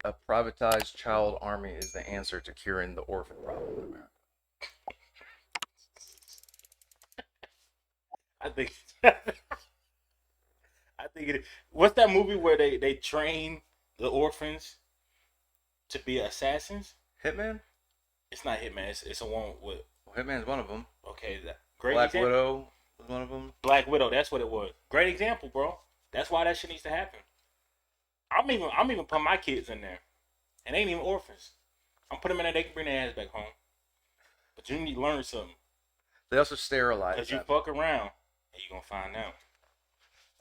a privatized child army is the answer to curing the orphan problem in America. I think. I think it. What's that movie where they train the orphans to be assassins? Hitman? It's not Hitman. It's a one with. Well, Hitman's one of them. Okay, that great Black example. Widow was one of them. Black Widow. That's what it was. Great example, bro. That's why that shit needs to happen. I'm even putting my kids in there, and they ain't even orphans. I'm putting them in there. They can bring their ass back home. But you need to learn something. They also sterilize Because you them. fuck around, and you gonna find out.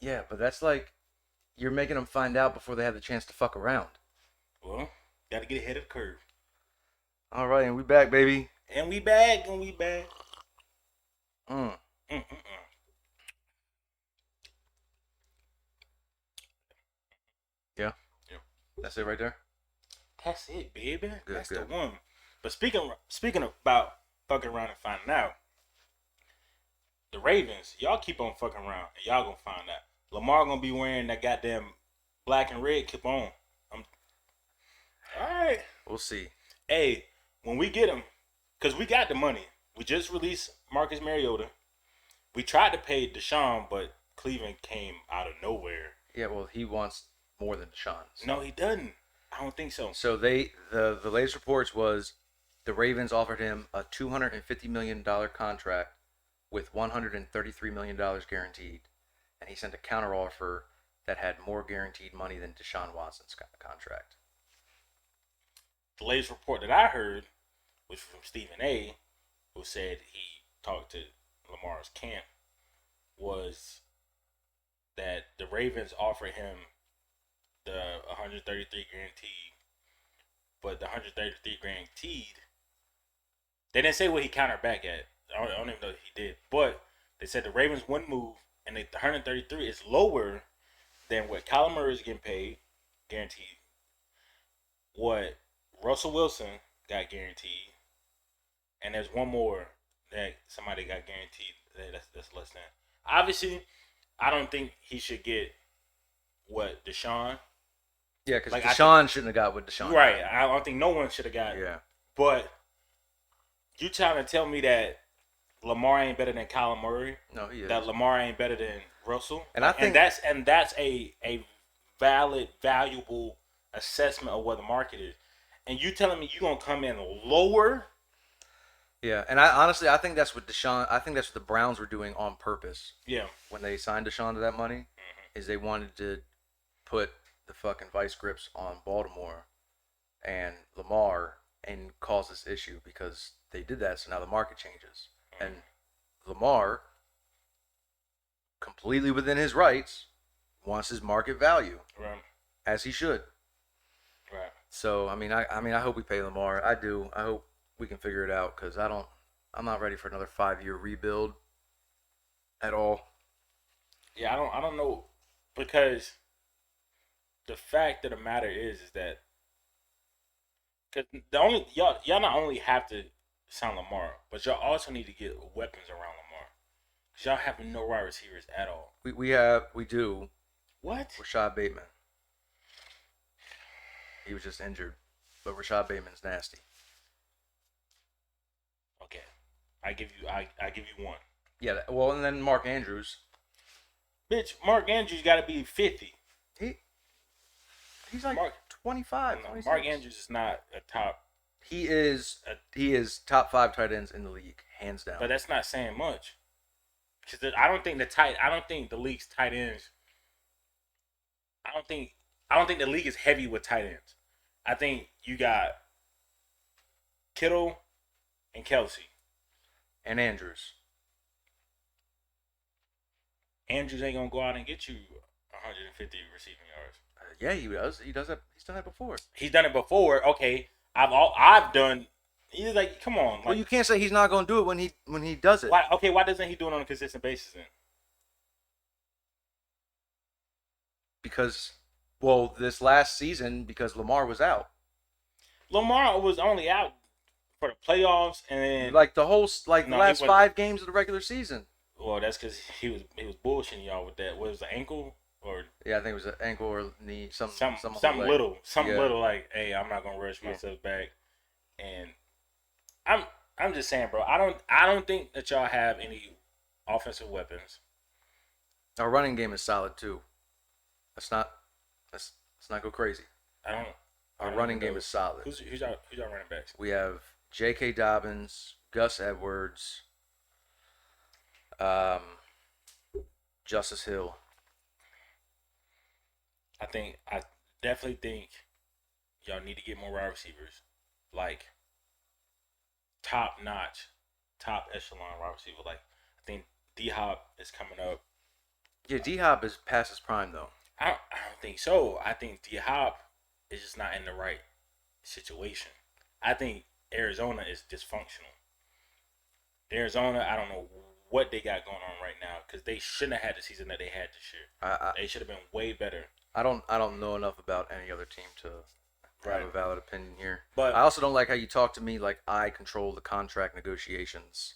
Yeah, but that's like you're making them find out before they have the chance to fuck around. Well, gotta get ahead of the curve. All right, and we back, baby. And we back, and we back. Mm. Mm-mm-mm. Yeah. Yeah. That's it right there. That's it, baby. That's Good. the one. But speaking about fucking around and finding out, the Ravens, y'all keep on fucking around, and y'all gonna find out. Lamar gonna be wearing that goddamn black and red clip on. All right. We'll see. Hey, when we get him, because we got the money. We just released Marcus Mariota. We tried to pay Deshaun, but Cleveland came out of nowhere. Yeah, well, he wants more than Deshaun. So. No, he doesn't. I don't think so. So the latest reports was the Ravens offered him a $250 million contract with $133 million guaranteed, and he sent a counteroffer that had more guaranteed money than Deshaun Watson's contract. The latest report that I heard was from Stephen A., who said he talked to Lamar's camp, was that the Ravens offered him the 133 guaranteed, but the 133 guaranteed, they didn't say what he countered back at. I don't even know if he did, but they said the Ravens wouldn't move, and the 133 is lower than what Kyler Murray is getting paid, guaranteed, what Russell Wilson got guaranteed, and there's one more that somebody got guaranteed that's less than. Obviously, I don't think he should get what Deshaun. Yeah, because Deshaun shouldn't have got what Deshaun Right. got. I don't think no one should have got. Yeah. But you trying to tell me that Lamar ain't better than Kyler Murray? No, he is. That Lamar ain't better than Russell? And I think that's a valid, valuable assessment of what the market is. And you telling me you gonna come in lower? Yeah, and I think that's what Deshaun. I think that's what the Browns were doing on purpose. Yeah. When they signed Deshaun to that money, is they wanted to put the fucking vice grips on Baltimore and Lamar and cause this issue because they did that. So now the market changes, and Lamar, completely within his rights, wants his market value, Right. as he should. Right. So I hope we pay Lamar. I do. I hope we can figure it out because I'm not ready for another 5-year rebuild at all. Yeah, I don't know, because the fact of the matter is that because the only y'all not only have to sign Lamar, but y'all also need to get weapons around Lamar, because y'all have no wide receivers at all. We do. What? Rashad Bateman. He was just injured, but Rashad Bateman's nasty. Okay, I give you one. Yeah, well, and then Mark Andrews. Bitch, Mark Andrews got to be 50. He's like 25. No, Mark Andrews is not a top. He is top 5 tight ends in the league, hands down. But that's not saying much. Because I don't think the league's tight ends. I don't think the league is heavy with tight ends. I think you got Kittle and Kelsey. And Andrews. Andrews ain't gonna go out and get you 150 receiving yards. Yeah, he does. He does that. He's done that before. He's done it before. Okay, I've done. He's like, come on. Like, Well, you can't say he's not going to do it when he does it. Why? Okay, why doesn't he do it on a consistent basis then? Because, well, this last season, because Lamar was out. Lamar was only out for the playoffs and then Like the last 5 games of the regular season. Well, that's because he was bullshitting y'all with that. What was the ankle or? Yeah, I think it was an ankle or knee, Some some on the something leg. little, Yeah. like, hey, I'm not gonna rush Yeah. myself back. And I'm I'm just saying, bro. I don't think that y'all have any offensive weapons. Our running game is solid too. Let's not let's not go crazy. I don't. I Our don't running even game know is solid. who's y'all running backs. We have J.K. Dobbins, Gus Edwards, um, Justice Hill. I definitely think y'all need to get more wide receivers, like top notch, top echelon wide receiver. Like I think D Hop is coming up. Yeah, D Hop is past his prime though. I don't think so. I think D Hop is just not in the right situation. I think Arizona is dysfunctional. Arizona, I don't know what they got going on right now because they shouldn't have had the season that they had this year. They should have been way better. I don't know enough about any other team to have a valid opinion here. But I also don't like how you talk to me like I control the contract negotiations.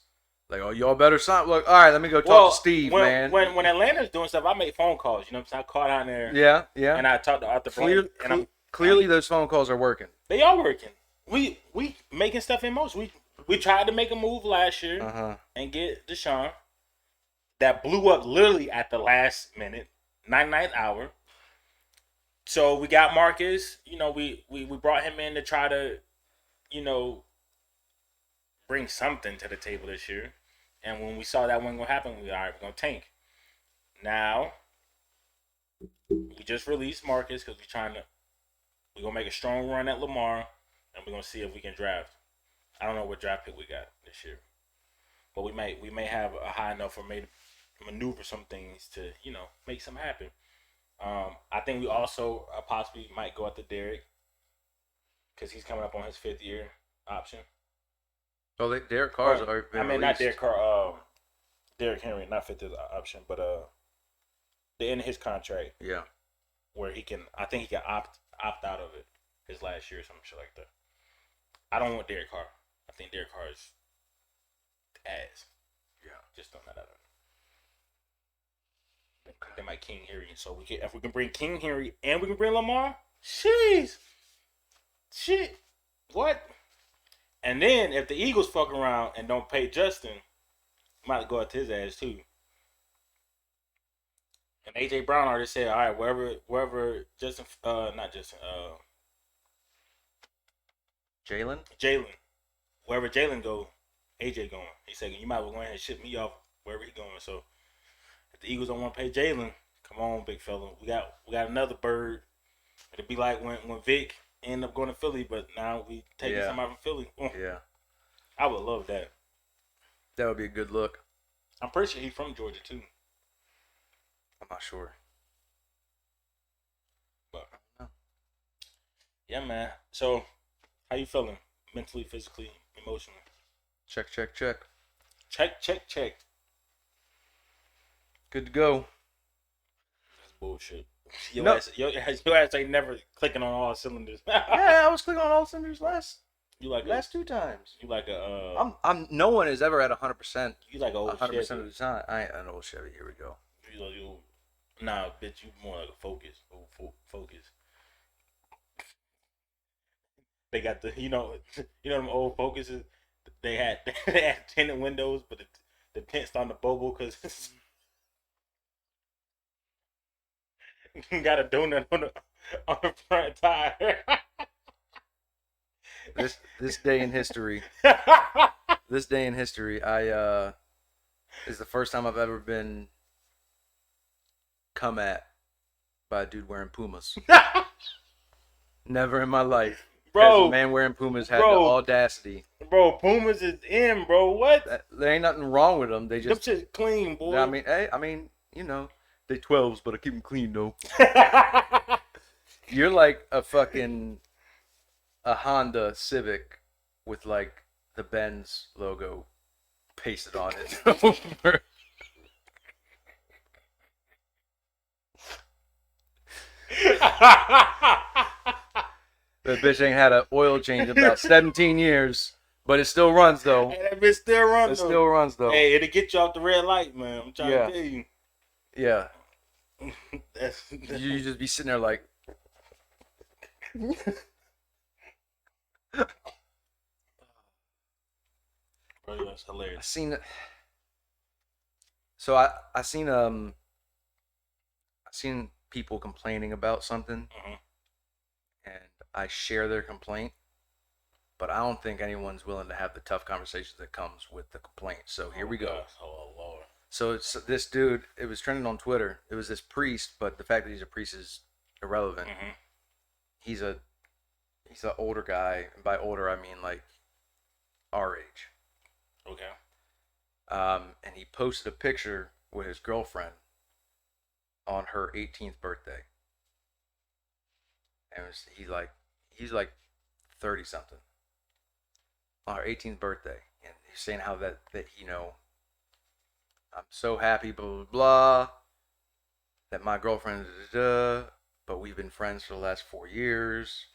Like, oh, y'all better sign. Look, all right, let me go talk to Steve, man. When Atlanta's doing stuff, I make phone calls. You know what I'm saying? I caught out there. Yeah. And I talked to Arthur Blank. Clearly, those phone calls are working. They are working. We making stuff in motion. We tried to make a move last year and get Deshaun. That blew up literally at the last minute, 99th hour. So we got Marcus. You know, we brought him in to try to, you know, bring something to the table this year. And when we saw that wasn't gonna happen, we're gonna tank. Now we just released Marcus because we're gonna make a strong run at Lamar, and we're gonna see if we can draft. I don't know what draft pick we got this year, but we may have a high enough for me to maneuver some things to, you know, make something happen. I think we also possibly might go after Derek because he's coming up on his 5th year option. Oh, Derek Carr's already been released. Not Derek Carr. Derek Henry, not 5th year option, but the end of his contract. Yeah. Where he can, I think he can opt out of it his last year or some shit like that. I don't want Derek Carr. I think Derek Carr is ass. Yeah. Just don't let that. They might King Henry, so if we can bring King Henry and we can bring Lamar, shit, what? And then if the Eagles fuck around and don't pay Justin, might go out to his ass too. And AJ Brown already said, all right, wherever Justin, not Justin, Jalen, wherever Jalen go, AJ going. He said you might as well go ahead and ship me off wherever he going. So if the Eagles don't want to pay Jalen, come on, big fella, we got another bird. It'd be like when Vic ended up going to Philly, but now we taking somebody from Philly. Yeah, I would love that. That would be a good look. I'm pretty sure he's from Georgia too. I'm not sure. But yeah, man. So how you feeling? Mentally, physically, emotionally? Check. Check. Good to go. That's bullshit. Your ass ain't never clicking on all cylinders. Yeah, I was clicking on all cylinders last 2 times. You like a I'm no one has ever had 100%. You like a old 100% of the time. I ain't an old Chevy. Here we go. Nah, bitch, you more like a Focus. Focus. They got the them old Focuses. They had tinted windows, but the tint starting to bubble because got a donut on the front tire. This day in history. This day in history, I is the first time I've ever been come at by a dude wearing Pumas. Never in my life. Bro, has a man wearing Pumas had the audacity. Bro, Pumas is in, bro. What? There ain't nothing wrong with them. They just them shit clean, boy. I mean, you know, they 12s, but I keep them clean though. You're like a Honda Civic with like the Benz logo pasted on it. That bitch ain't had an oil change in about 17 years, but it still runs though. Hey, that bitch still runs. Still runs though. Hey, it'll get you off the red light, man. I'm trying to tell you. Yeah. You just be sitting there like, bro, that's I hilarious. seen. So I seen I seen people complaining about something, Hmm. and I share their complaint, but I don't think anyone's willing to have the tough conversations that comes with the complaint. So here Oh we go. gosh, oh Lord. So it's this dude. It was trending on Twitter. It was this priest, but the fact that he's a priest is irrelevant. Hmm. He's a he's an older guy, and by older I mean like our age. Okay. And he posted a picture with his girlfriend on her 18th birthday, and he's like 30 something on her 18th birthday, and he's saying how that I'm so happy, blah blah blah, that my girlfriend, da, da, da, but we've been friends for the last 4 years.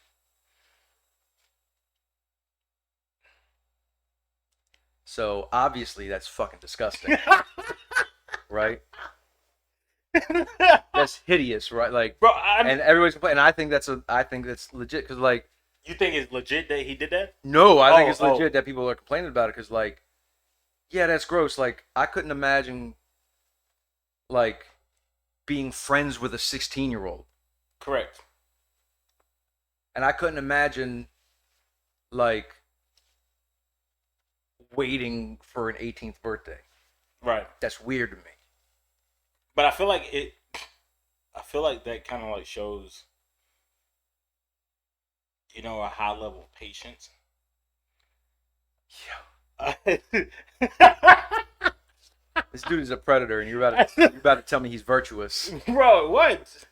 So obviously that's fucking disgusting, right? That's hideous, right? Like, Bro, and everybody's complaining. I think that's legit because like, you think it's legit that he did that? no, I think Oh, it's oh, legit that people are complaining about it because like, yeah, that's gross. Like, I couldn't imagine like being friends with a 16-year-old, correct. and I couldn't imagine like waiting for an 18th birthday. Right. That's weird to me. But I feel like it. I feel like that kind of like shows, a high level of patience. This dude is a predator, and you're about to tell me he's virtuous. Bro, what?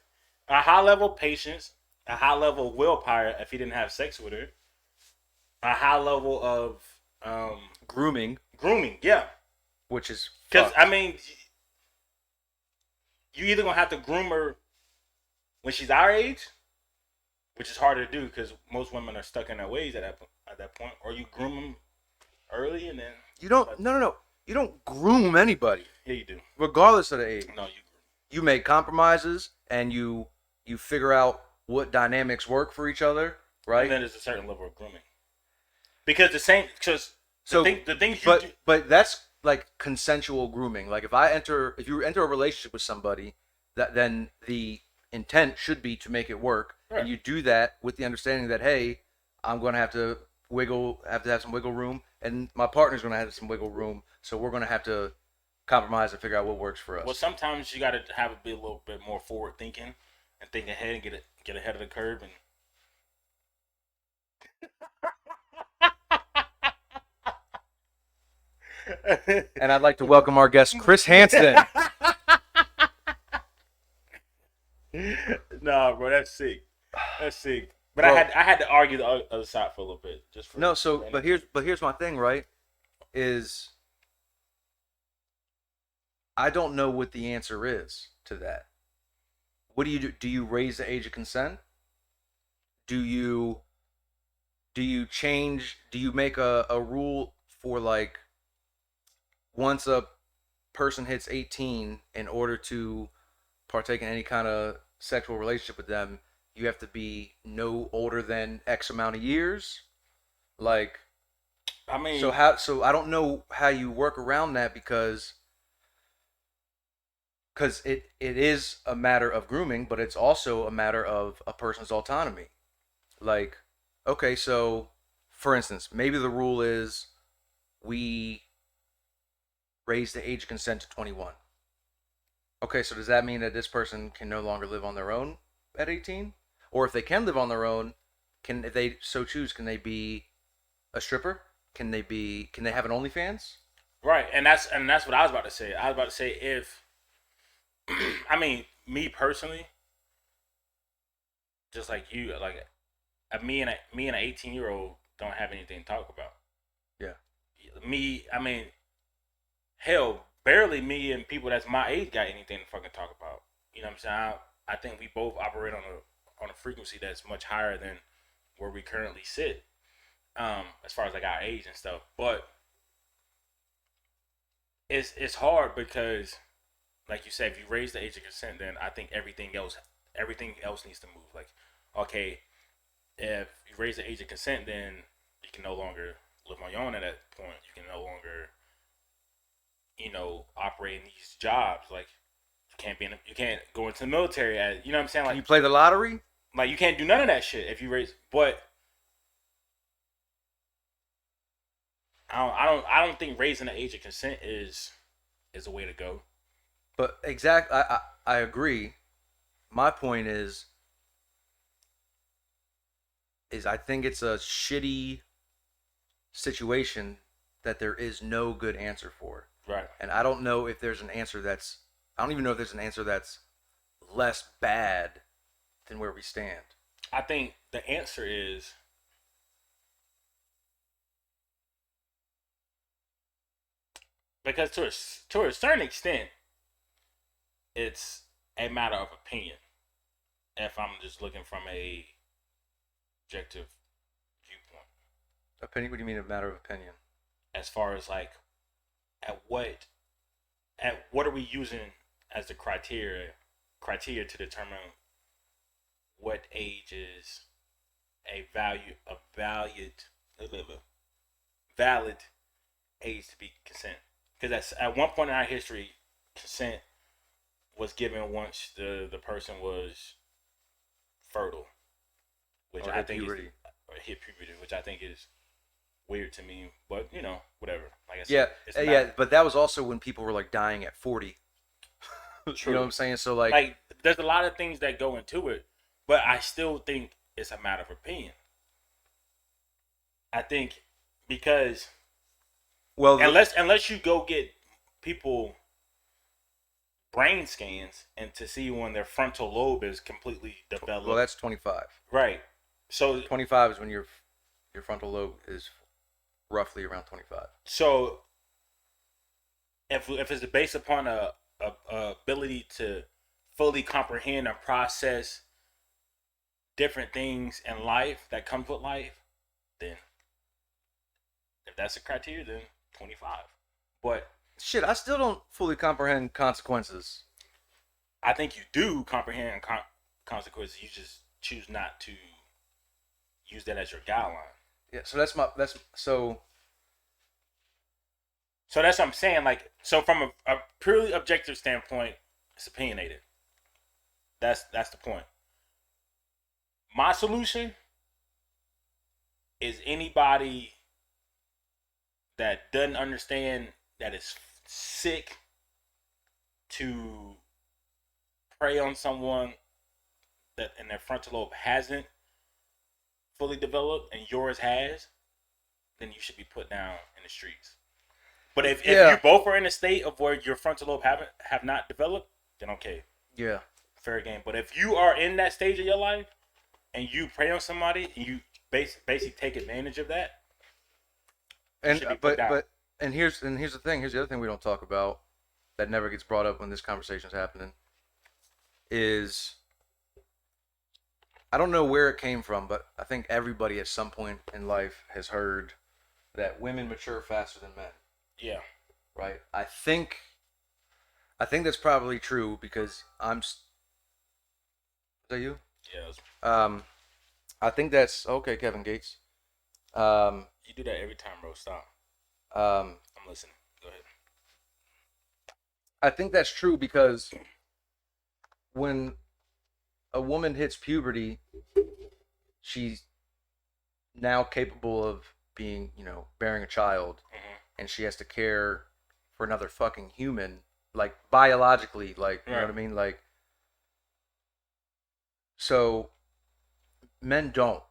A high level of patience, a high level of willpower if he didn't have sex with her, a high level of Grooming, grooming. Yeah, which is because fucked. I mean, you either gonna have to groom her when she's our age, which is harder to do because most women are stuck in their ways at that point, or you groom them early and then. You don't. But, No, no, no. You don't groom anybody, yeah, you do. regardless of the age. No, You make compromises, and you figure out what dynamics work for each other, and right? then there's a certain level of grooming because because So, the things you do. but that's like consensual grooming. Like if you enter a relationship with somebody, that then the intent should be to make it work, Right. and you do that with the understanding that hey, I'm going to have some wiggle room, and my partner's going to have some wiggle room, so we're going to have to compromise and figure out what works for Well, us. sometimes you got to have a little bit more forward thinking and think ahead and get ahead of the curve. And And I'd like to welcome our guest, Chris Hansen. nah, bro, that's sick. That's sick. But Bro. I had to argue the other side for a little bit just for No, so for but here's my thing, right? Is I don't know what the answer is to that. What do you do? Do you raise the age of consent? Do you change? Do you make a rule for like once a person hits 18, in order to partake in any kind of sexual relationship with them, you have to be no older than X amount of years? Like, I mean, so I don't know how you work around that because it is a matter of grooming, but it's also a matter of a person's autonomy. Like, okay, so for instance, maybe the rule is we raise the age of consent to 21. Okay, so does that mean that this person can no longer live on their own at 18? Or if they can live on their own, if they so choose, can they be a stripper? Can they have an OnlyFans? right, and that's what I was about to say. I was about to say if I mean me personally, just like you, like me and an 18-year-old don't have anything to talk about. Yeah. I mean, hell, barely me and people that's my age got anything to fucking talk about. You know what I'm saying? I think we both operate on a frequency that's much higher than where we currently sit, as far as like our age and stuff. But it's hard because like you said, if you raise the age of consent, then I think everything else needs to move. Like, okay, if you raise the age of consent, then you can no longer live on your own at that point. You can no longer, operate in these jobs. Like, you can't go into the military at, you know what I'm saying? Can you play the lottery? Like you can't do none of that shit if you raise. But I don't think raising the age of consent is a way to go. But I agree. My point is I think it's a shitty situation that there is no good answer for. Right. And I don't know if there's an answer that's I don't even know if there's an answer that's less bad than where we stand. I think the answer is because to a certain extent, it's a matter of opinion. If I'm just looking from a objective viewpoint, Opinion? What do you mean a matter of opinion? as far as like at what at what are we using as the criteria to determine what age is a valid age to be consent? Because that's at one point in our history, consent was given once the person was fertile, which Or I hit think puberty? is or hit puberty, which I think is weird to me. But whatever. Like I Yeah, said, it's yeah, not but that was also when people were like dying at 40. You know what true. I'm saying? So like, Like there's a lot of things that go into it, but I still think it's a matter of opinion. I think because well, unless you go get people brain scans and to see when their frontal lobe is completely well, developed. that's 25. Right. So 25 is when your frontal lobe is roughly around 25. so if it's based upon a ability to fully comprehend and process different things in life that comes with life, then if that's a criteria, then 25. But Shit, I still don't fully comprehend consequences. I think you do comprehend consequences. You just choose not to use that as your guideline. Yeah, so that's so So that's what I'm saying. Like, so from a purely objective standpoint, it's opinionated. That's the point. My solution is anybody that doesn't understand that is sick to prey on someone that and their frontal lobe hasn't fully developed and yours has, then you should be put down in the streets. But if you yeah, both are in a state of where your frontal lobe have not developed, then okay, yeah. fair game. But if you are in that stage of your life and you prey on somebody and you basically take advantage of that, you And should be put down. but here's the thing. Here's the other thing we don't talk about that never gets brought up when this conversation's happening is I don't know where it came from, but I think everybody at some point in life has heard that women mature faster than men, Yeah. right? I think that's probably true because is that you? Yeah. Um, I think that's okay, Kevin Gates. Um, You do that every time, bro. Stop. um, I'm listening. Go ahead. I think that's true because when a woman hits puberty, she's now capable of being, bearing a child, Mm-hmm. and she has to care for another fucking human, like biologically, like you know Right. what I mean, like so men don't,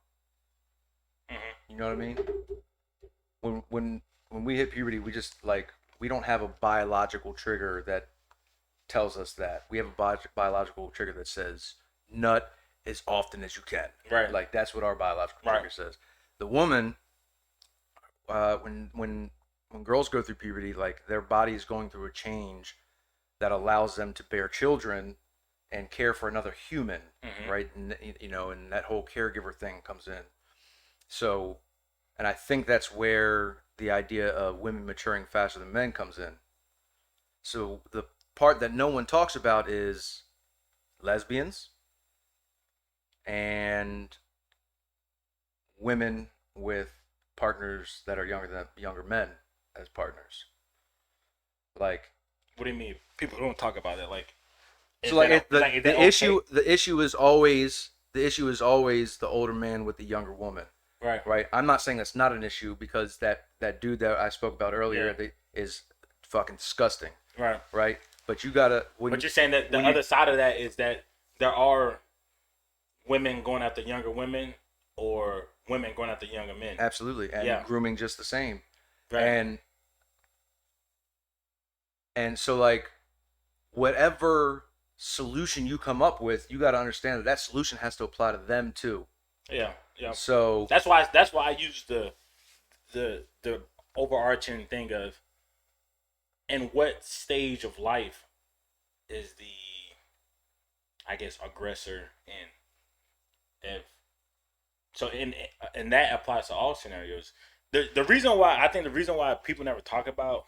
Mm-hmm. you know what I mean? When we hit puberty, we just like we don't have a biological trigger that tells us that. We have a biological trigger that says nut as often as you can. Right. Like that's what our biological Right. trigger says. The woman, when girls go through puberty, like their body is going through a change that allows them to bear children and care for another human, Mm-hmm. right? And and that whole caregiver thing comes in. So, and I think that's where the idea of women maturing faster than men comes in. So part that no one talks about is lesbians and women with partners that are younger men as partners. Like, What do you mean? People don't talk about it. Like, so like is that the okay? issue is always the older man with the younger woman, Right. right? I'm not saying that's not an issue because that dude that I spoke about Yeah. earlier is fucking disgusting, Right. right? But you gotta But you're saying that the when you other side of that is that there are women going after younger women or women going after younger men. absolutely and Yeah. grooming just the same, Right. and so like whatever solution you come up with, you got to understand that solution has to apply to them too. Yeah. Yeah. So That's why I use the overarching thing of in what stage of life is the, I guess, aggressor in, if so, and that applies to all scenarios. The reason why I think the reason why people never talk about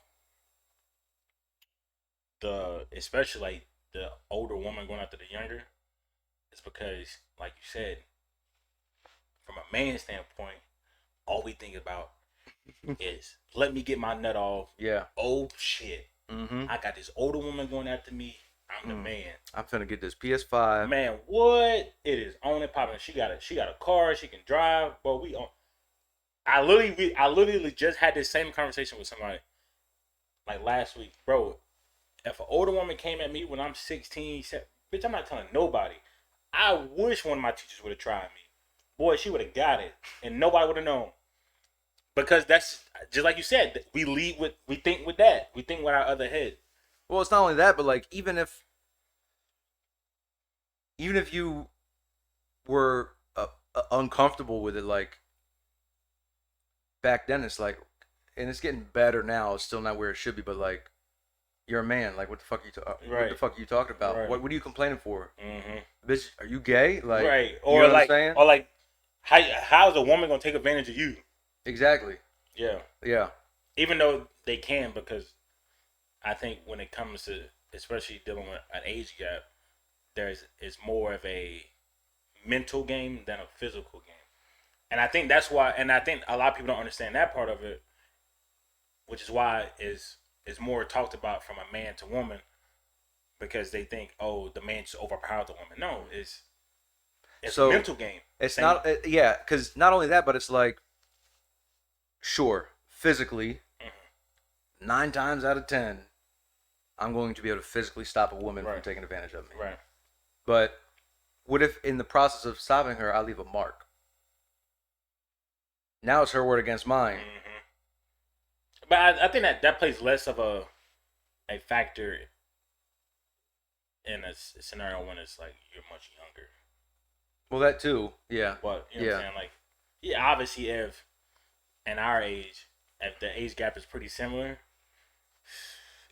the, especially like the older woman going after the younger, is because, like you said, from a man standpoint, all we think about is let me get my nut off. yeah. Oh shit, Mm-hmm. I got this older woman going after me. I'm the man. I'm finna get this PS5. Man, what? It is on and popping. She got a car. She can drive. But we on. I literally just had this same conversation with somebody like last week, bro. If an older woman came at me when I'm 16, said, "Bitch, I'm not telling nobody." I wish one of my teachers would have tried me. Boy, she would have got it, and nobody would have known. Because that's just like you said. We think with that. We think with our other head. Well, it's not only that, but like even if you were uncomfortable with it, like back then, it's like, and it's getting better now. It's still not where it should be, but like you're a man. Like what the fuck what the Right. fuck are you talking about? Right. What are you complaining for? Mm-hmm. Bitch, are you gay? Like, Right. you Or know what I'm like, saying? how's a woman gonna take advantage of you? Exactly. Yeah. Yeah. Even though they can, because I think when it comes to, especially dealing with an age gap, it's more of a mental game than a physical game. And I think that's why, and I think a lot of people don't understand that part of it, which is why is more talked about from a man to woman, because they think, oh, the man just overpowered the woman. No, it's a So mental game. it's Same. not, yeah, because not only that, but it's like, sure, physically, Mm-hmm. 9 times out of 10, I'm going to be able to physically stop a woman from Right. taking advantage of me. Right. But what if in the process of stopping her, I leave a mark? Now it's her word against mine. Mm-hmm. But I think that plays less of a factor in a scenario when it's like you're much younger. Well, that too. Yeah. But you know what I'm Yeah. saying? Like, yeah, obviously, if in our age, if the age gap is pretty similar,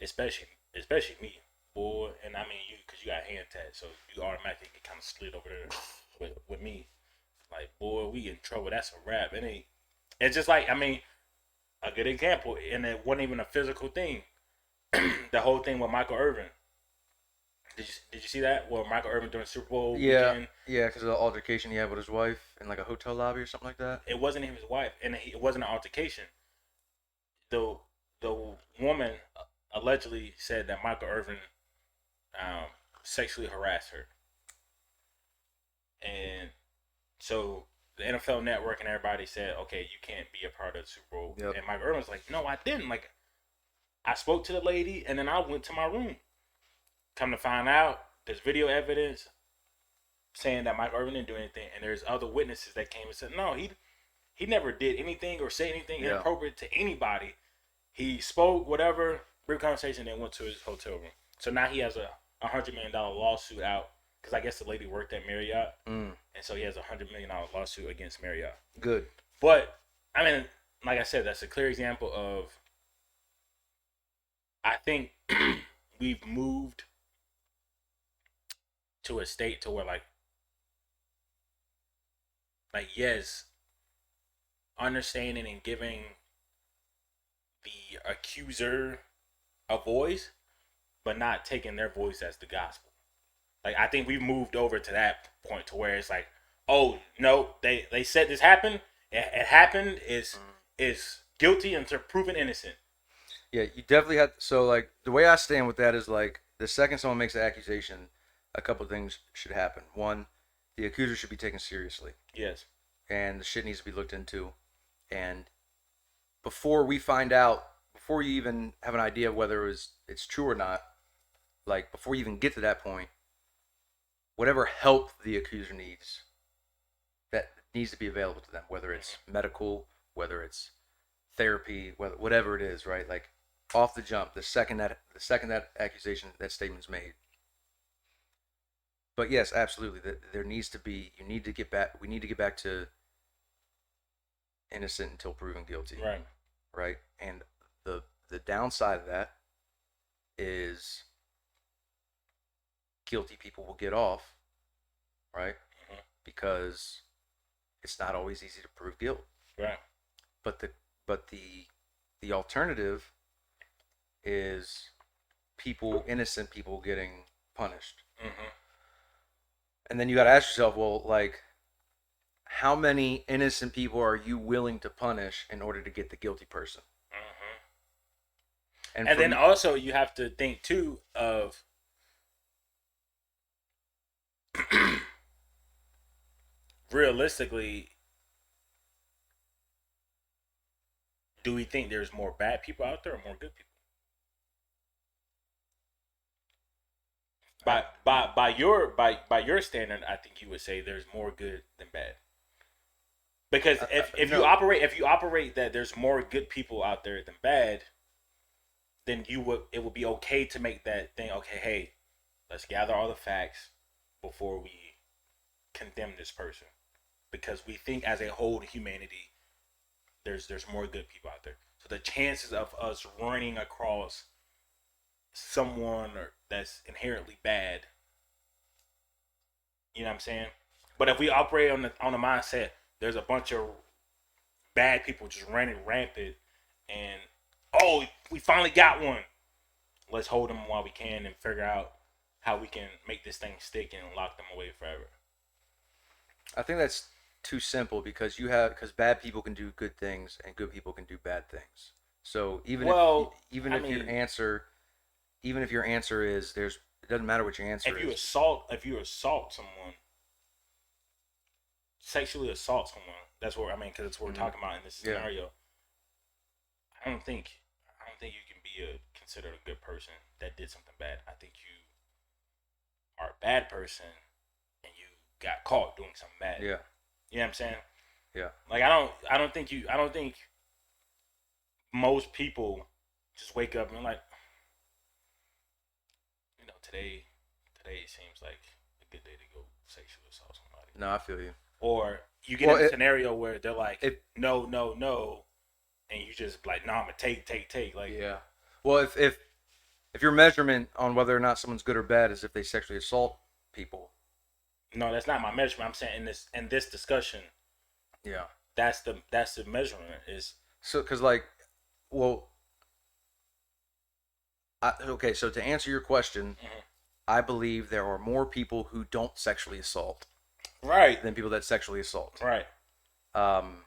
especially me, boy, and I mean you, because you got hand tat, so you automatically get kind of slid over there with me. Like, boy, we in trouble. That's a wrap. It ain't. It's just like, I mean, a good example, and it wasn't even a physical thing. The whole thing with Michael Irvin. Did you see that? Well, Michael Irvin during Super Bowl Yeah. weekend, Yeah, because of the altercation he had with his wife in like a hotel lobby or something like that. it wasn't him, his wife, and it wasn't an altercation. The woman allegedly said that Michael Irvin um, sexually harassed her, and so the NFL Network and everybody said, okay, you can't be a part of the Super Bowl. Yep. And Michael Irvin was like, no, I didn't. Like, I spoke to the lady, and then I went to my room. Come to find out, there's video evidence saying that Michael Irvin didn't do anything, and there's other witnesses that came and said, no, he never did anything or said anything Yeah. inappropriate to anybody. He spoke, whatever, brief conversation, then went to his hotel room. So now he has a $100 million lawsuit out, because I guess the lady worked at Marriott, and so he has a $100 million lawsuit against Marriott. Good. But I mean, like I said, that's a clear example of, I think we've moved to a state to where like yes, understanding and giving the accuser a voice, but not taking their voice as the gospel. Like I think we've moved over to that point to where it's like, oh no, they said this happened. It happened is guilty until proven innocent. Yeah, you definitely have. So like the way I stand with that is like the second someone makes an accusation, a couple of things should happen. One, the accuser should be taken seriously, Yes. and the shit needs to be looked into. And before we find out, before you even have an idea of whether it's true or not, like before you even get to that point, whatever help the accuser needs, that needs to be available to them, whether it's medical, whether it's therapy, whatever it is, right? Like off the jump, the second that accusation, that statement's made. But yes, absolutely, there needs to be. You need to get back. We need to get back to innocent until proven guilty, Right. right? And the downside of that is guilty people will get off, right? Mhm. Because it's not always easy to prove guilt. Right. But the alternative is innocent people getting punished. Mm-hmm. And then you got to ask yourself, well, like, how many innocent people are you willing to punish in order to get the guilty person? Mm-hmm. And And for then also you have to think too of realistically, do we think there's more bad people out there or more good people? By your standard, I think you would say there's more good than bad. Because if you no, operate that there's more good people out there than bad, then it would be okay to make that thing okay. Hey, let's gather all the facts before we condemn this person, because we think as a whole humanity there's more good people out there. So the chances of us running across someone that's inherently bad, you know what I'm saying? But if we operate on the mindset, there's a bunch of bad people just running rampant, and oh, we finally got one. Let's hold them while we can and figure out how we can make this thing stick and lock them away forever. I think that's too simple because bad people can do good things and good people can do bad things. So Well, even I if your mean, answer even if your answer is there's it doesn't matter what your answer is. if you assault someone, sexually assault someone, that's what I mean because it's what we're Mhm. talking about in this Yeah. scenario. I don't think I don't think you can be considered a good person that did something bad. I think you are a bad person and you got caught doing something bad. Yeah. You know what I'm saying? Yeah. Like I don't think most people just wake up and like, today seems like a good day to go sexually assault somebody. No, I feel you. Or you get Well, in a scenario where they're like, if no, no, no, and you just like, nah, I'm gonna take. Like, yeah. Well, if your measurement on whether or not someone's good or bad is if they sexually assault people. no, that's not my measurement. I'm saying in this discussion, Yeah. that's the measurement is So cuz like well, okay, so to answer your question, mhm. I believe there are more people who don't sexually assault Right, than people that sexually assault. right. Um,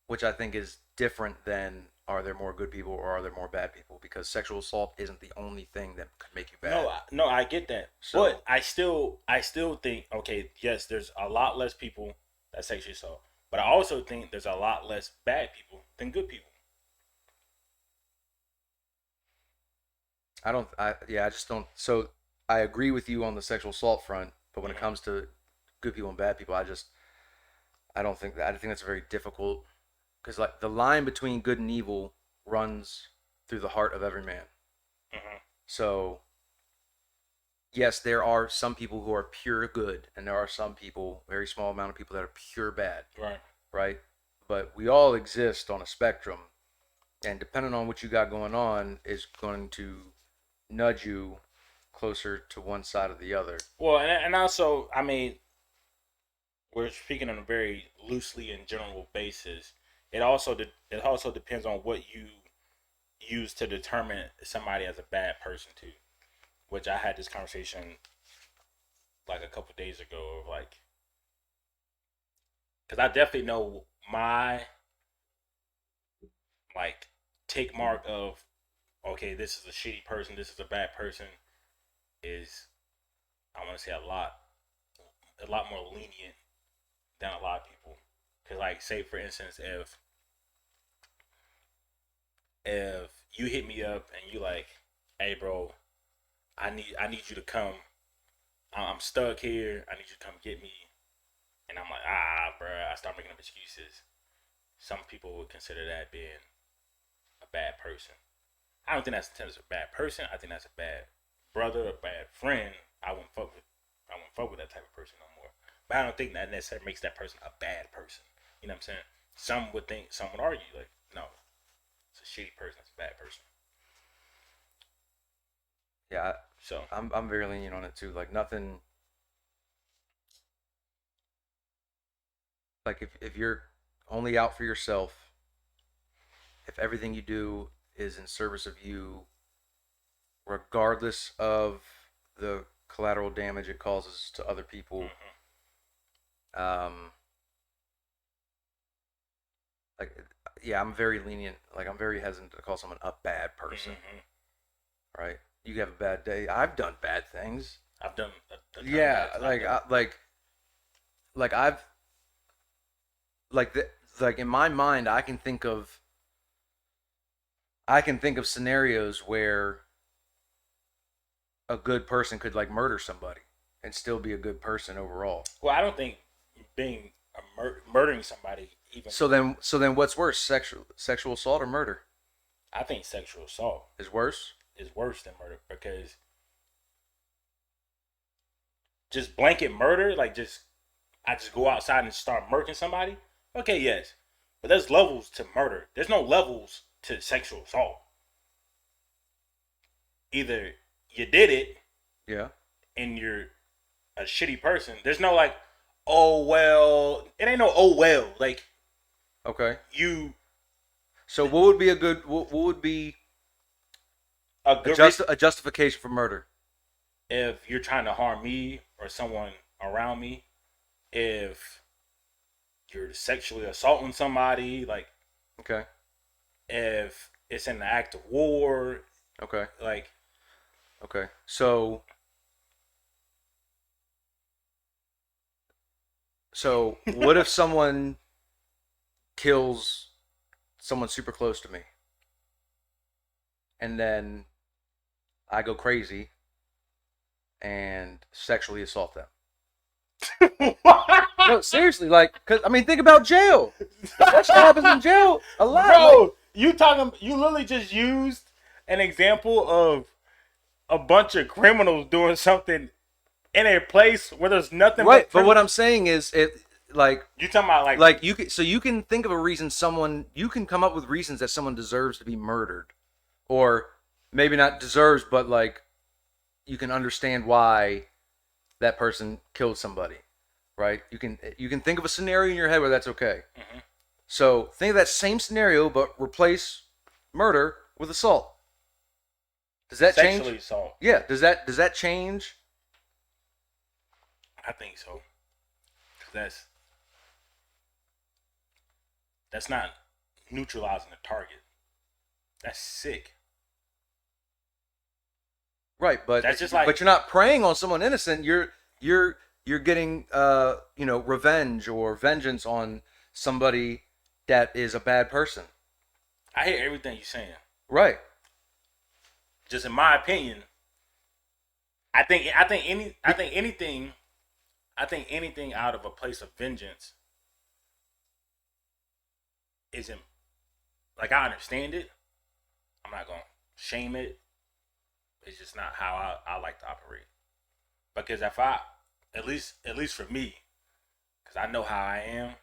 which I think is different than are there more good people or are there more bad people? Because sexual assault isn't the only thing that could make you bad. No, I get that, So but I still think okay, yes, there's a lot less people that sexually assault, but I also think there's a lot less bad people than good people. I don't. I just don't. So I agree with you on the sexual assault front, but when it Mhm. comes to good people and bad people, I don't think that. I think that's very difficult because like the line between good and evil runs through the heart of every man. Mhm. So yes, there are some people who are pure good, and there are some people, very small amount of people that are pure bad, Right. right? But we all exist on a spectrum, and depending on what you got going on, is going to nudge you closer to one side or the other. Well, and also, I mean, we're speaking on a very loosely and general basis. It also depends on what used to determine somebody as a bad person too. Which I had this conversation like a couple days ago of like, because I definitely know my like tick mark of okay, this is a shitty person, this is a bad person is I want to say a lot more lenient than a lot of people. Cause like say for instance if you hit me up and you like, hey bro, I need you to come. I'm stuck here. I need you to come get me. And I'm like, bro. I start making up excuses. Some people would consider that being a bad person. I don't think that's intended as a bad person. I think that's a bad brother, a bad friend. I wouldn't fuck with. I wouldn't fuck with that type of person no more. But I don't think that necessarily makes that person a bad person. You know what I'm saying? Some would think. Some would argue like, no, it's a shitty person. It's a bad person. Yeah, So I'm very lenient on it too. Like nothing. Like if you're only out for yourself, if everything you do is in service of you, regardless of the collateral damage it causes to other people, um, like yeah, I'm very lenient. Like I'm very hesitant to call someone a bad person. Right? You have a bad day. I've done bad things. I've done. Yeah, like I've like the, like in my mind, I can think of scenarios where a good person could like murder somebody and still be a good person overall. Well, I don't think being murdering somebody even. So then, what's worse, sexual assault or murder? I think sexual assault Is worse. is worse than murder because just blanket murder, like just I just go outside and start murking somebody. Okay, yes, but there's levels to murder. There's no levels to sexual assault. Either you did it Yeah. and you're a shitty person. There's no like, oh well. It ain't no oh well. Like Okay. you So what would be a good? What would be a good reason a justification for murder? if you're trying to harm me or someone around me. If you're sexually assaulting somebody, like Okay. if it's in the act of war, Okay. like Okay. So what if someone kills someone super close to me, and then I go crazy and sexually assault them? No, seriously, like, cause I mean, think about jail. That shit happens in jail a lot. bro, Like, you literally just used an example of a bunch of criminals doing something in a place where there's nothing right, but but what I'm saying is, like, you talking about like you can think of a reason you can come up with reasons that someone deserves to be murdered, or maybe not deserves, but like you can understand why that person killed somebody, right? You can think of a scenario in your head where that's okay. Mhm. So think of that same scenario, but replace murder with assault. Does that sexually change? assault. Yeah. Does that change? I think so. That's not neutralizing the target. That's sick. Right, That's just like but you're not preying on someone innocent. You're getting revenge or vengeance on somebody that is a bad person. I hear everything you're saying. Right. Just in my opinion, I think anything out of a place of vengeance isn't like I understand it. I'm not gonna shame it. It's just not how I like to operate. Because if I at least for me, because I know how I am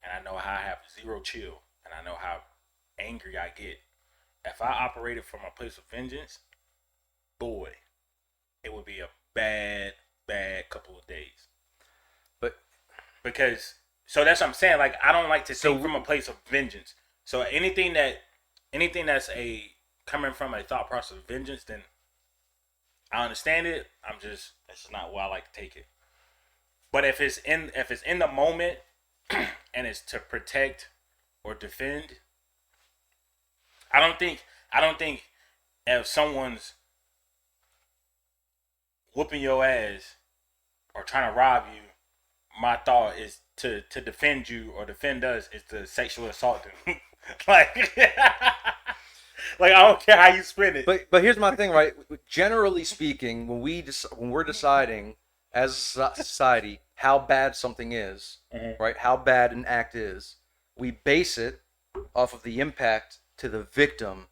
and I know how I have zero chill and I know how angry I get. If I operated from a place of vengeance, boy, it would be a bad couple of days. But Because so that's what I'm saying. Like I don't like to So- think from a place of vengeance. So anything that's a coming from a thought process of vengeance, then I understand it. That's just not why I like to take it. But if it's in the moment and it's to protect or defend, I don't think if someone's whooping your ass or trying to rob you, my thought is to defend you or defend us is to sexually assault them. like, like I don't care how you spin it. But here's my thing, right? Generally speaking, when we're deciding as a society how bad something is, right? How bad an act is, we base it off of the impact to the victim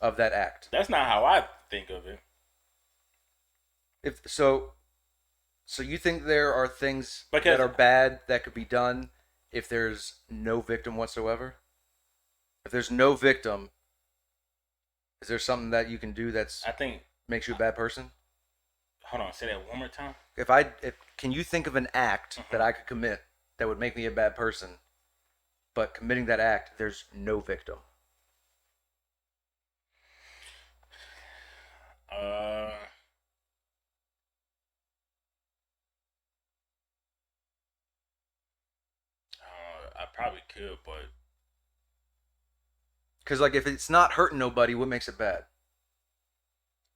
of that act. That's not how I think of it. If so, so you think there are things Because that are bad that could be done if there's no victim whatsoever? If there's no victim, is there something that you can do that's I think makes you a bad person? hold on, say that one more time. If can you think of an act that I could commit that would make me a bad person, but committing that act there's no victim? I probably could, but Because like if it's not hurting nobody, what makes it bad?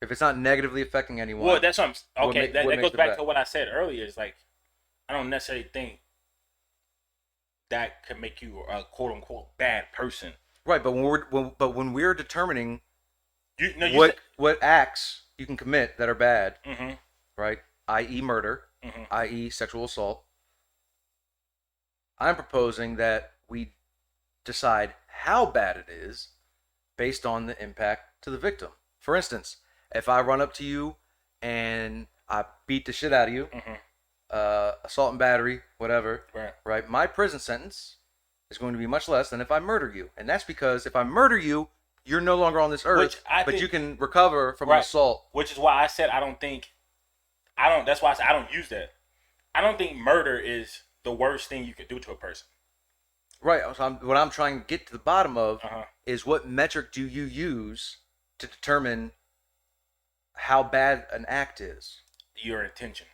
If it's not negatively affecting anyone, well, that's what I'm okay. what That makes goes it back bad? to what I said earlier. It's like I don't necessarily think that could make you a quote unquote bad person. Right, but when we're determining You no, what acts you can commit that are bad, mm-hmm. right? I.e., murder, Mm-hmm. i.e., sexual assault. I'm proposing that we decide how bad it is based on the impact to the victim. For instance, if I run up to you and I beat the shit out of you, assault and battery, whatever, right? My prison sentence is going to be much less than if I murder you. And that's because if I murder you, you're no longer on this earth, but you can recover from an assault. Which is why I said that's why I said I don't use that. I don't think murder is the worst thing you could do to a person. Right. So what I'm trying to get to the bottom of is what metric do you use to determine how bad an act is? Your intention.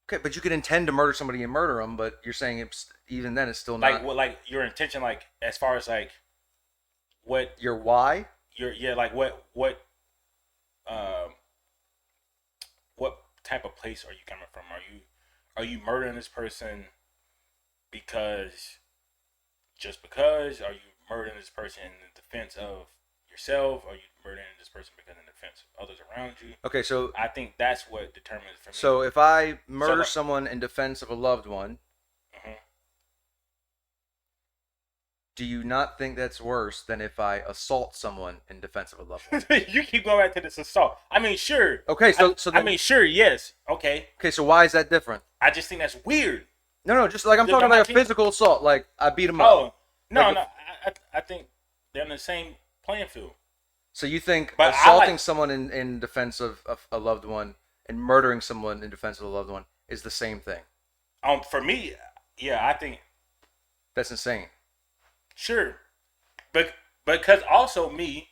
Okay, but you could intend to murder somebody and murder them, but you're saying even then it's still not. Like your intention, like as far as like what your why? Like what type of place are you coming from? Are you murdering this person because are you murdering this person in the defense of yourself? Are you murdering this person because in defense of others around you? Okay, so I think that's what determines for me. So if I murder someone in defense of a loved one, do you not think that's worse than if I assault someone in defense of a loved one? You keep going back to this assault. I mean, sure. Okay, sure, yes. Okay. Okay, so why is that different? I just think that's weird. No, just like I'm talking about a physical assault, like I beat him up. Oh, no. I think they're in the same playing field. So you think assaulting someone in defense of a loved one and murdering someone in defense of a loved one is the same thing? For me, yeah, I think that's insane. Sure, but because also me,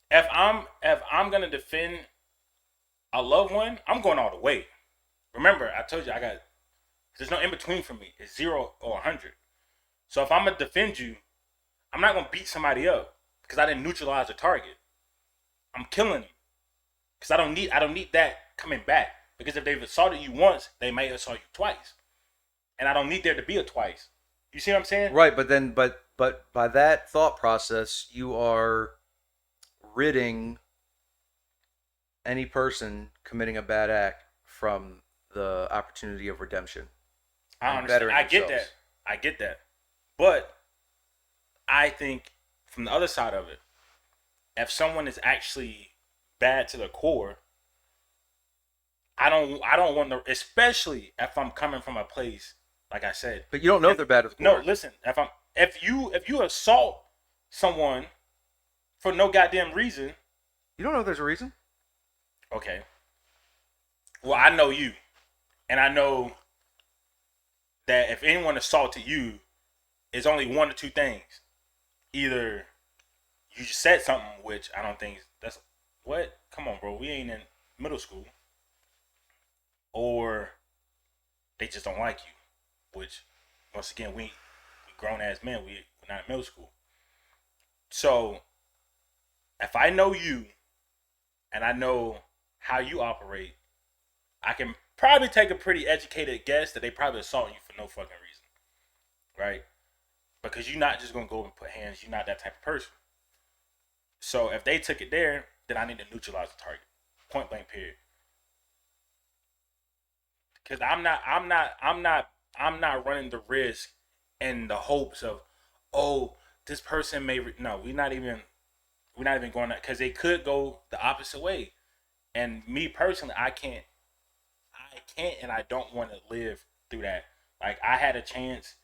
if I'm gonna defend a loved one, I'm going all the way. Remember, I told you there's no in between for me. It's 0 or 100. So if I'm gonna defend you, I'm not gonna beat somebody up because I didn't neutralize the target. I'm killing them because I don't need that coming back, because if they've assaulted you once, they may assault you twice, and I don't need there to be a twice. You see what I'm saying? Right, but by that thought process, you are ridding any person committing a bad act from the opportunity of redemption. I understand. I get that. But I think from the other side of it, if someone is actually bad to the core, I don't want to, especially if I'm coming from a place like I said. But you don't know if they're bad to the core. No, listen. If you assault someone for no goddamn reason, you don't know if there's a reason. Okay. Well, I know you, and I know that if anyone assaulted you, it's only one or two things. Either you said something which I don't think that's what. Come on, bro. We ain't in middle school, or they just don't like you. Which, once again, we grown ass men. We're not in middle school. So if I know you and I know how you operate, I can probably take a pretty educated guess that they probably assault you for no fucking reason, right? Because you're not just gonna go and put hands. You're not that type of person. So if they took it there, then I need to neutralize the target, point blank, period. Because I'm not running the risk in the hopes of, oh, this person may. No, we're not even going that because they could go the opposite way. And me personally, I can't, and I don't want to live through that. Like I had a chance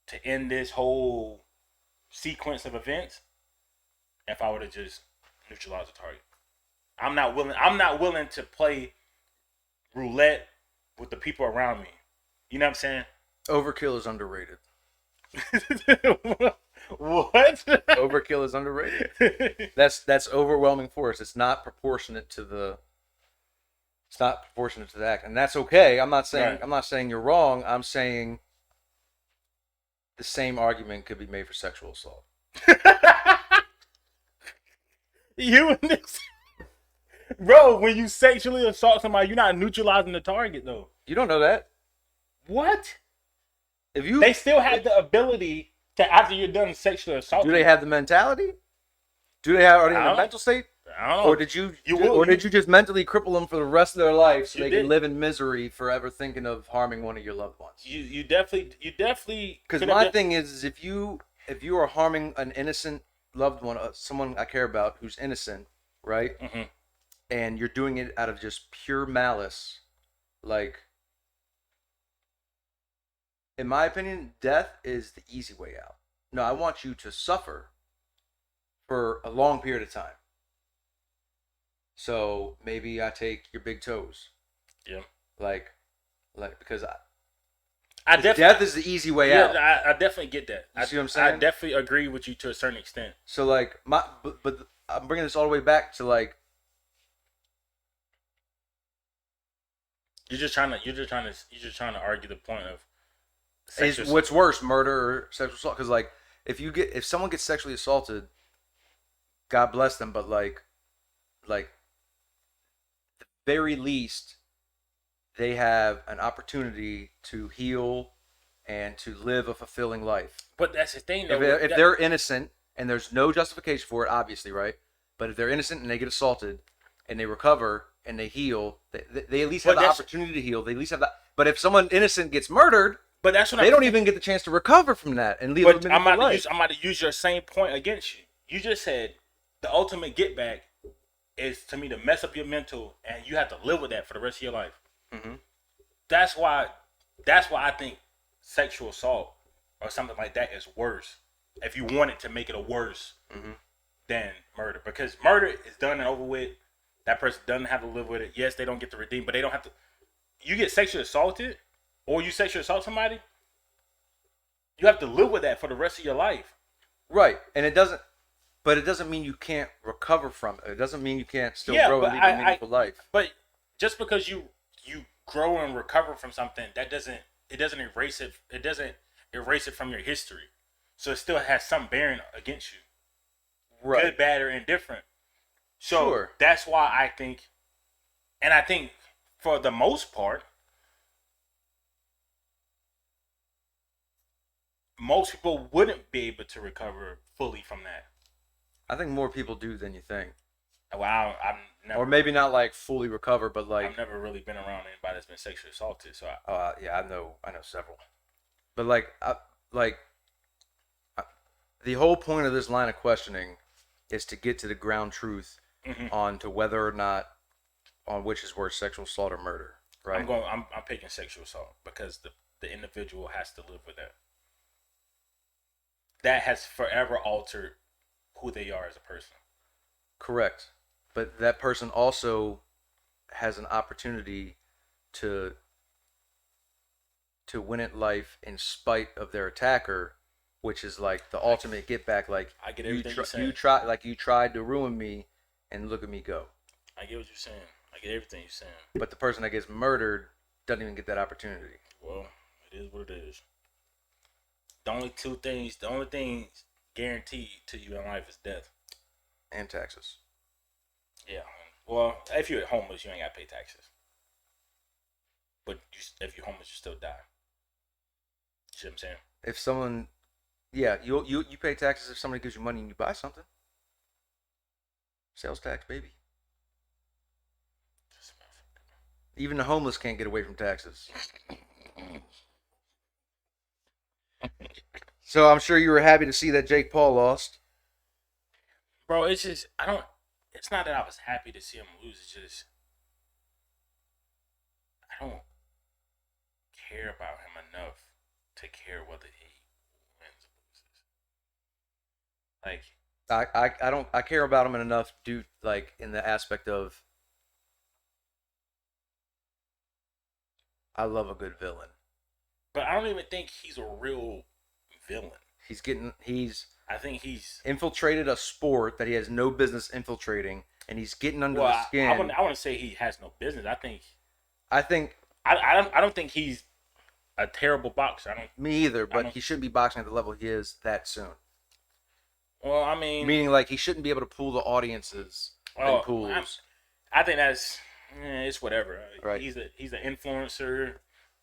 to end this whole sequence of events if I would have just neutralized the target. I'm not willing. I'm not willing to play roulette with the people around me. You know what I'm saying? Overkill is underrated. What? Overkill is underrated. That's overwhelming force. It's not proportionate to the. It's not proportionate to the act, and that's okay. I'm not saying Right. I'm not saying you're wrong. I'm saying the same argument could be made for sexual assault. You and this, bro. When you sexually assault somebody, you're not neutralizing the target, though. You don't know that. What? If you They still have the ability to, after you're done sexually assaulting. do they have the mentality? Do they have are they in I a don't- mental state? I don't know. Or did you just mentally cripple them for the rest of their life so You they did. can live in misery forever thinking of harming one of your loved ones? You definitely Because could've my done- thing is if you are harming an innocent loved one, someone I care about who's innocent, right? Mhm. And you're doing it out of just pure malice, like in my opinion, death is the easy way out. No, I want you to suffer for a long period of time. So maybe I take your big toes. Yeah. Like because I definitely death is the easy way out. I definitely get that. You see what I'm saying? I definitely agree with you to a certain extent. So like but I'm bringing this all the way back to like You're just trying to argue the point of is sexual- what's worse, murder or sexual assault? Because like if someone gets sexually assaulted, God bless them, but like the very least they have an opportunity to heal and to live a fulfilling life. But that's the thing, though. If they're innocent and there's no justification for it, obviously, right? But if they're innocent and they get assaulted and they recover and they heal, they at least have But the that's- opportunity to heal. They at least have that. But if someone innocent gets murdered, but that's what they don't even get the chance to recover from that and leave a But meaningful life. I'm about to use your same point against you. You just said the ultimate get back is to me to mess up your mental, and you have to live with that for the rest of your life. Mm-hmm. That's why I think sexual assault or something like that is worse. If you wanted to make it a worse Mm-hmm. than murder, because murder is done and over with. That person doesn't have to live with it. Yes, they don't get to redeem, but they don't have to. You get sexually assaulted, or you sexually assault somebody, you have to live with that for the rest of your life. Right, and it doesn't mean you can't recover from it. It doesn't mean you can't still Yeah, grow but and lead a meaningful life. But just because you grow and recover from something, that doesn't erase it. It doesn't erase it from your history. So it still has some bearing against you, Right. good, bad, or indifferent. So Sure. that's why I think for the most part, most people wouldn't be able to recover fully from that. I think more people do than you think. Well, I'm never, Or maybe not like fully recover, but like I've never really been around anybody that's been sexually assaulted. So yeah, I know several. But the whole point of this line of questioning is to get to the ground truth Mhm. on to whether or not on which is worse, sexual assault or murder. Right. I'm picking sexual assault because the individual has to live with that. That has forever altered who they are as a person. Correct. But that person also has an opportunity to win at life in spite of their attacker which is like the ultimate get back. Like I get everything you're saying. you tried to ruin me, and look at me go. I get what you're saying. I get everything you're saying. But the person that gets murdered doesn't even get that opportunity. Well, it is what it is. The only things guaranteed to you in life is death And taxes. Yeah. Well, if you're homeless, you ain't got to pay taxes. But if you're homeless, you still die. See what I'm saying? If someone, yeah, you pay taxes if somebody gives you money and you buy something. Sales tax, baby. Even the homeless can't get away from taxes. So I'm sure you were happy to see that Jake Paul lost. Bro, it's just it's not that I was happy to see him lose. It's just I don't care about him enough to care whether he wins or loses. Like I don't I care about him enough to like in the aspect of I love a good villain. but I don't even think he's a real villain. He's I think he's infiltrated a sport that he has no business infiltrating, and he's getting under well. the skin. I want to say he has no business. I think I don't think he's a terrible boxer. I don't. me either, I but don't. he shouldn't be boxing at the level he is that soon. Well, I mean, Meaning, like he shouldn't be able to pull the audiences and pools. I think that's it's whatever. Right. He's an influencer.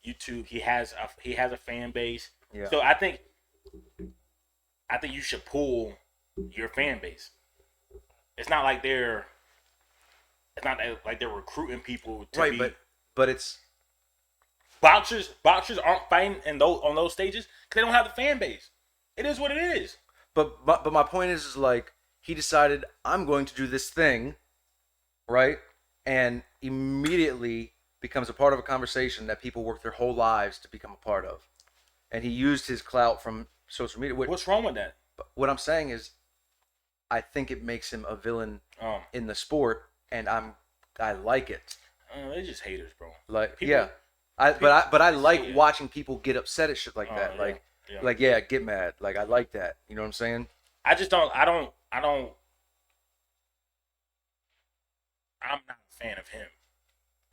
YouTube. He has a fan base. Yeah. So I think you should pull your fan base. It's not like they're recruiting people to Right, be but it's boxers. Boxers aren't fighting in those on those stages because they don't have the fan base. It is what it is. but my point is like he decided I'm going to do this thing, right? And immediately becomes a part of a conversation that people work their whole lives to become a part of. And he used his clout from social media. What's wrong with that? What I'm saying is I think it makes him a villain in the sport, and I like it. They're just haters, bro. Like People, yeah, but I like watching people get upset at shit like that. Yeah, Like yeah. like yeah, get mad. Like I like that. You know what I'm saying? I just don't. I'm not a fan of him,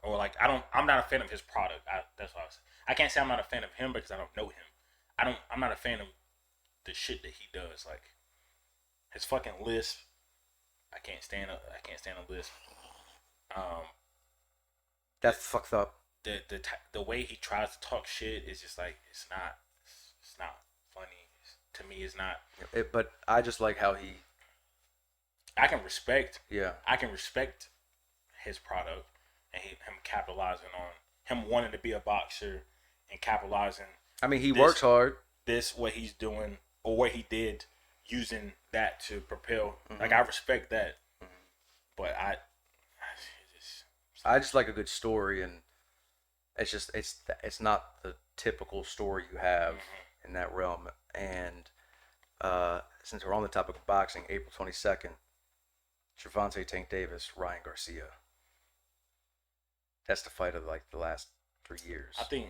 or like I don't. I'm not a fan of his product. That's what I was. I can't say I'm not a fan of him because I don't know him. I'm not a fan of the shit that he does. Like his fucking lisp. I can't stand a lisp. That's fucked up. The way he tries to talk shit is just like it's not funny. To me, it's not. But I just like how he. I can respect. Yeah. I can respect his product and him capitalizing on him wanting to be a boxer and capitalizing. I mean, he works hard. This what he's doing or what he did, using that to propel. Mm-hmm. Like I respect that, but I just like a good story, and it's not the typical story you have in that realm. And since we're on the topic of boxing, April 22nd, Gervonta Tank Davis, Ryan Garcia. That's the fight of like the last 3 years. I think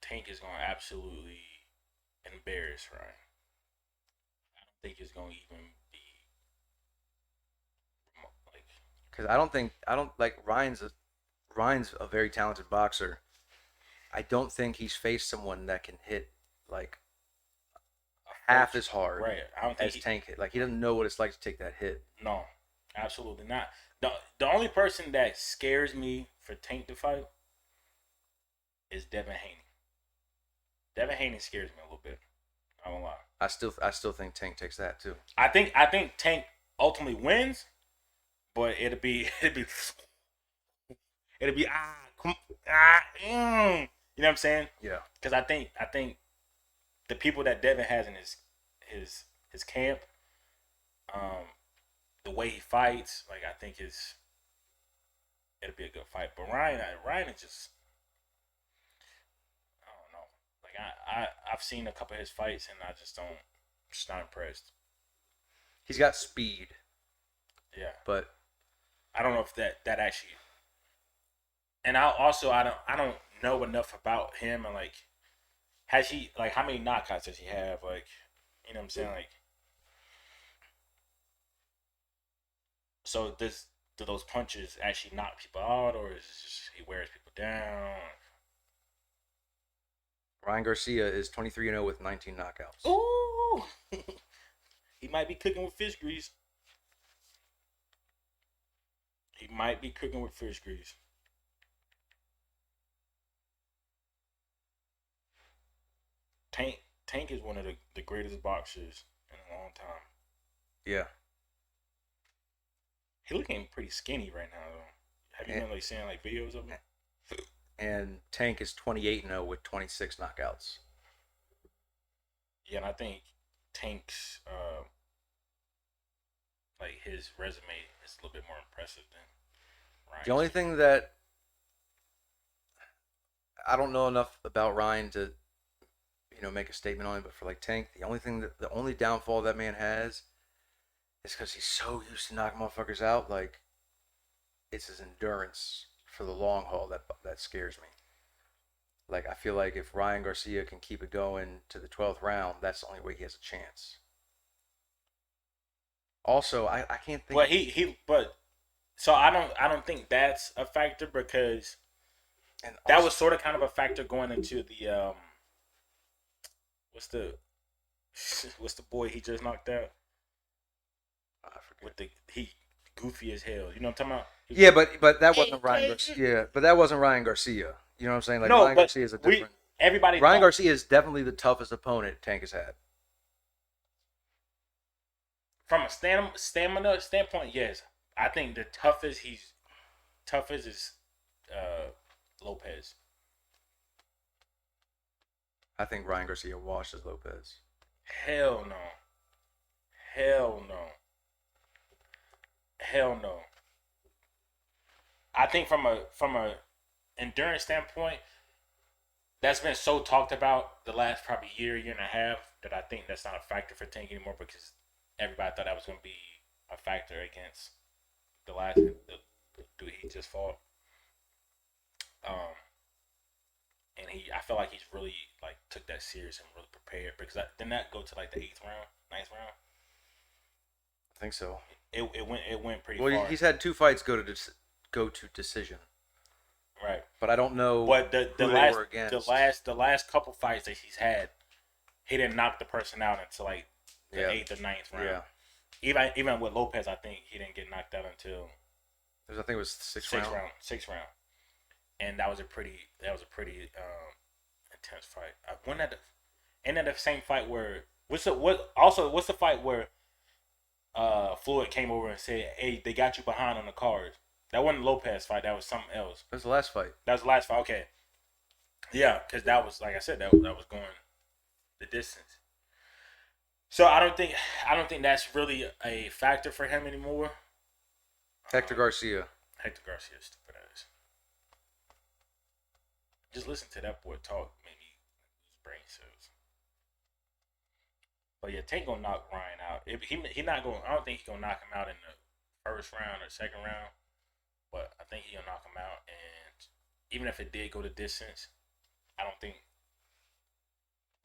Tank is going to absolutely embarrass Ryan. I don't think it's going to even be like because I don't like Ryan's a very talented boxer. I don't think he's faced someone that can hit like half as hard as Tank hit. Like he doesn't know what it's like to take that hit. No, absolutely not. The only person that scares me for Tank to fight is Devin Haney. Devin Haney scares me a little bit. I won't lie. I still think Tank takes that too. I think Tank ultimately wins, but it'll be you know what I'm saying? Yeah. Because I think the people that Devin has in his camp, the way he fights, like I think it'll be a good fight. But Ryan is just I don't know. Like I've seen a couple of his fights and I just not impressed. He's got speed. Yeah. But I don't know if that actually. And I don't know enough about him and like has she like how many knockouts does she have? Like, you know what I'm saying? Like, so do those punches actually knock people out, or is it just he wears people down? Ryan Garcia is 23-0 with 19 knockouts. Ooh, he might be cooking with fish grease. He might be cooking with fish grease. Tank is one of the greatest boxers in a long time. Yeah. He looking pretty skinny right now though. Have you been like seeing like videos of him? And Tank is 28-0 with 26 knockouts. Yeah, and I think Tank's like his resume is a little bit more impressive than Ryan's. The only thing that I don't know enough about Ryan to, make a statement on it, but for like Tank, the only downfall that man has is because he's so used to knocking motherfuckers out. Like, it's his endurance for the long haul that scares me. Like, I feel like if Ryan Garcia can keep it going to the 12th round, that's the only way he has a chance. Also, I can't think. But so I don't think that's a factor because And that also, was sort of kind of a factor going into the what's the what's the boy he just knocked out I forget. with the he goofy as hell. You know what I'm talking about? Yeah, but that wasn't Ryan Garcia. Yeah, but that wasn't Ryan Garcia. You know what I'm saying? Like, No, Ryan but Garcia is a different. everybody Ryan thought, Garcia is definitely the toughest opponent Tank has had. from a stamina standpoint, yes. I think the toughest is Lopez. I think Ryan Garcia washes Lopez. Hell no. Hell no. Hell no. I think from a endurance standpoint, that's been so talked about the last probably year and a half that I think that's not a factor for Tank anymore because everybody thought that was going to be a factor against the dude he just fought. Um, and I feel like he's really like took that serious and really prepared because didn't that go to like the eighth round, ninth round? I think so. It went pretty Well, far. he's had two fights go to decision, Right. but I don't know But who they were against. the last couple fights that he's had, he didn't knock the person out until like the eighth or ninth round. Yeah. Even with Lopez, I think he didn't get knocked out until I think it was sixth round. Sixth round, and that was a pretty intense fight. When that and then the same fight where what's the fight where Floyd came over and said, "Hey, they got you behind on the card." That wasn't Lopez fight. That was something else. That was the last fight. That was the last fight. Okay, yeah, because that was like I said that was going the distance. So I don't think that's really a factor for him anymore. Hector Garcia. Hector Garcia, stupid ass. Just listen to that boy talk, made me lose brain cells. But yeah, Tank gonna knock Ryan out. He not gonna. I don't think he gonna knock him out in the first round or second round. But I think he gonna knock him out. And even if it did go the distance, I don't think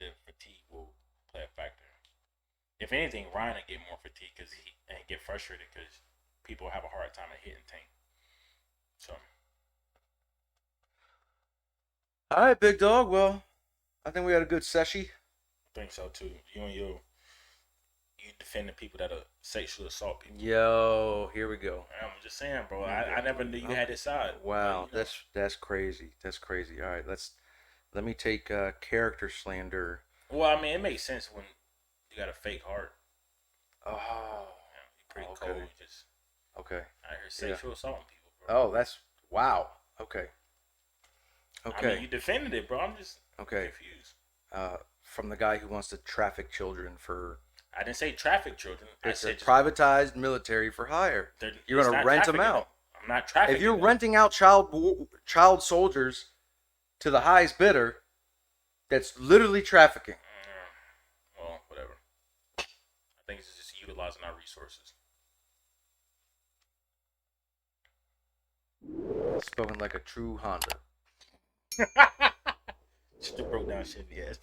the fatigue will play a factor. If anything, Ryan will get more fatigue and get frustrated because people have a hard time hitting Tank. So. All right, big dog. Well, I think we had a good session. I think so too. You defending people that are sexual assault people. Yo, here we go. I'm just saying, bro. I never knew you had this side. Wow, that's crazy. That's crazy. All right, let me take character slander. Well, I mean, it makes sense when you got a fake heart. Oh, You're pretty cold. You just okay. out here sexual assaulting people, bro. Oh, that's wow. Okay. I mean, you defended it, bro. I'm just confused. From the guy who wants to traffic children for. I didn't say traffic children. I said privatized military for hire. You're going to rent them out. I'm not trafficking. If you're renting out child soldiers to the highest bidder, that's literally trafficking. Well, whatever. I think it's just utilizing our resources. Spoken like a true Honda. Just broke down Chevy ass.